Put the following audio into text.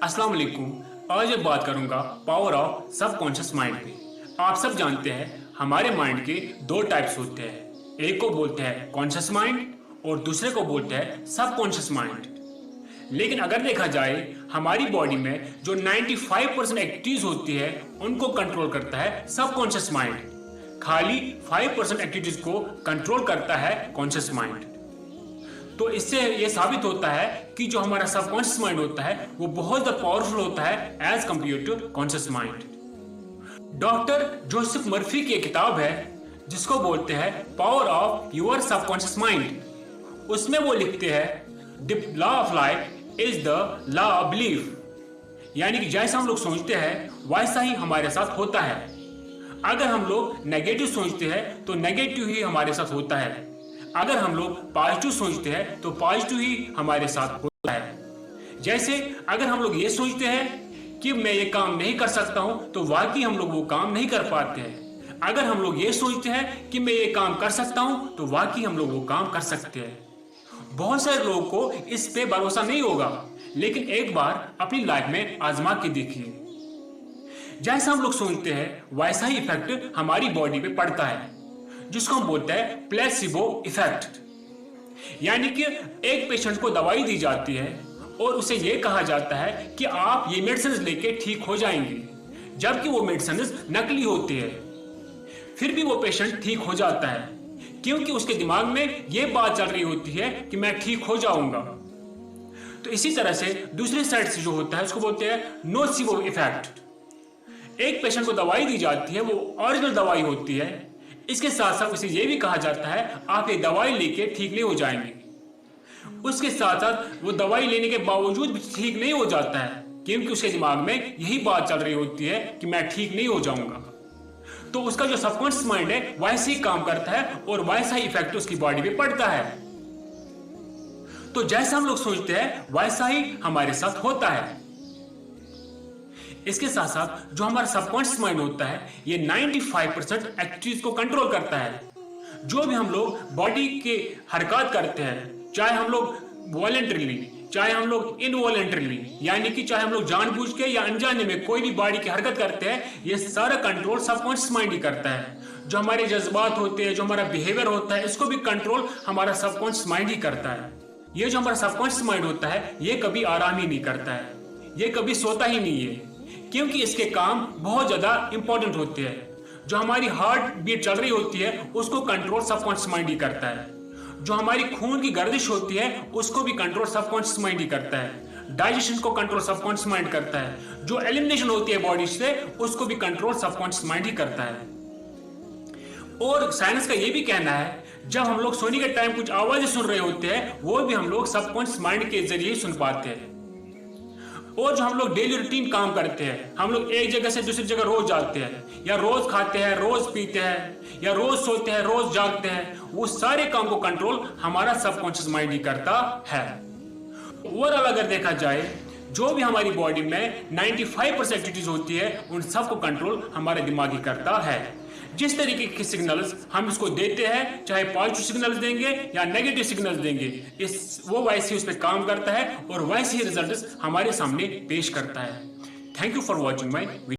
अस्सलाम वालेकुम। आज मैं बात करूंगा पावर ऑफ सबकॉन्शियस माइंड पे। आप सब जानते हैं हमारे माइंड के दो टाइप्स होते हैं, एक को बोलते हैं कॉन्शियस माइंड और दूसरे को बोलते हैं सबकॉन्शियस माइंड। लेकिन अगर देखा जाए हमारी बॉडी में जो 95% एक्टिविटीज होती है उनको कंट्रोल करता है सबकॉन्शियस माइंड, खाली 5% एक्टिविटीज को कंट्रोल करता है कॉन्शियस माइंड। तो इससे यह साबित होता है कि जो हमारा सबकॉन्शियस माइंड होता है वो बहुत ज़्यादा पावरफुल होता है as compared to conscious mind. Doctor Joseph Murphy की एक किताब है जिसको बोलते हैं power of your subconscious mind. उसमें वो लिखते हैं the law of life is the law of belief, यानी कि जैसा हम लोग सोचते हैं वैसा ही हमारे साथ होता है। अगर हम लोग नेगेटिव सोचते हैं तो नेगेटिव ही हमारे साथ होता है, अगर हम लोग पॉजिटिव सोचते हैं तो पॉजिटिव ही हमारे साथ होता है। जैसे अगर हम लोग ये सोचते हैं कि मैं ये काम नहीं कर सकता हूं तो वाकई हम लोग वो काम नहीं कर पाते हैं। अगर हम लोग ये सोचते हैं कि मैं ये काम कर सकता हूं तो वाकई हम लोग वो काम कर सकते हैं। बहुत सारे लोगों को इस पे भरोसा नहीं होगा, लेकिन एक बार अपनी लाइफ में आजमा के देखिए। जैसा हम लोग सोचते हैं वैसा ही इफेक्ट हमारी बॉडी पे पड़ता है, जिसको हम बोलते हैं प्लेसिबो इफेक्ट। यानी कि एक पेशेंट को दवाई दी जाती है और उसे यह कहा जाता है कि आप ये मेडिसिन लेके ठीक हो जाएंगे, जबकि वो मेडिसिन नकली होती है। फिर भी वो पेशेंट ठीक हो जाता है क्योंकि उसके दिमाग में यह बात चल रही होती है कि मैं ठीक हो जाऊंगा। तो इसी तरह से दूसरी साइड से जो होता है उसको बोलते हैं नोसिबो इफेक्ट। एक पेशेंट को दवाई दी जाती है, वो ओरिजिनल दवाई होती है, इसके साथ साथ उसे यह भी कहा जाता है आप ये दवाई लेके ठीक नहीं हो जाएंगे। उसके साथ साथ वो दवाई लेने के बावजूद भी ठीक नहीं हो जाता है क्योंकि उसके दिमाग में यही बात चल रही होती है कि मैं ठीक नहीं हो जाऊंगा। तो उसका जो सबकॉन्शियस माइंड है वैसे ही काम करता है और वैसा ही इफेक्ट उसकी बॉडी पे पड़ता है। तो जैसा हम लोग सोचते हैं वैसा ही हमारे साथ होता है। इसके साथ साथ जो हमारा सबकॉन्शियस माइंड होता है ये 95% एक्टिविटीज को कंट्रोल करता है। जो भी हम लोग बॉडी के हरकत करते हैं, चाहे हम लोग वॉलेंटरीली चाहे हम लोग इनवॉलेंटरीली, यानी कि चाहे हम लोग जानबूझ के या अनजाने में कोई भी बॉडी की हरकत करते हैं, ये सारा कंट्रोल सबकॉन्शियस माइंड ही करता है। जो हमारे जज्बात होते हैं, जो हमारा बिहेवियर होता है, इसको भी कंट्रोल हमारा सबकॉन्शियस माइंड ही करता है। ये जो हमारा सबकॉन्शियस माइंड होता है ये कभी आराम ही नहीं करता है, ये कभी सोता ही नहीं है, क्योंकि इसके काम बहुत ज्यादा इंपॉर्टेंट होते हैं। जो हमारी हार्ट बीट चल रही होती है उसको कंट्रोल सबकॉन्शियस माइंड ही करता है। जो हमारी खून की गर्दिश होती है उसको भी कंट्रोल सबकॉन्शियस माइंड ही करता है। डाइजेशन को कंट्रोल सबकॉन्शियस माइंड करता है। जो एलिमिनेशन होती है बॉडी से उसको भी कंट्रोल सबकॉन्शियस माइंड ही करता है। और साइंस का ये भी कहना है जब हम लोग सोने के टाइम कुछ आवाजें सुन रहे होते हैं वो भी हम लोग सबकॉन्शियस माइंड के जरिए ही सुन पाते हैं। और जो हम लोग डेली रूटीन काम करते हैं, हम लोग एक जगह से दूसरी जगह रोज जाते हैं या रोज खाते हैं, रोज पीते हैं या रोज सोते हैं, रोज जागते हैं, वो सारे काम को कंट्रोल हमारा सबकॉन्शियस माइंड ही करता है। ओवरऑल अगर देखा जाए जो भी हमारी बॉडी में 95% एक्टिविटीज होती है उन सबको कंट्रोल हमारे दिमाग ही करता है। जिस तरीके के सिग्नल्स हम इसको देते हैं, चाहे पॉजिटिव सिग्नल्स देंगे या नेगेटिव सिग्नल्स देंगे, वो वैसे ही उस पर काम करता है और वैसे ही रिजल्ट्स हमारे सामने पेश करता है। Thank you for watching my video.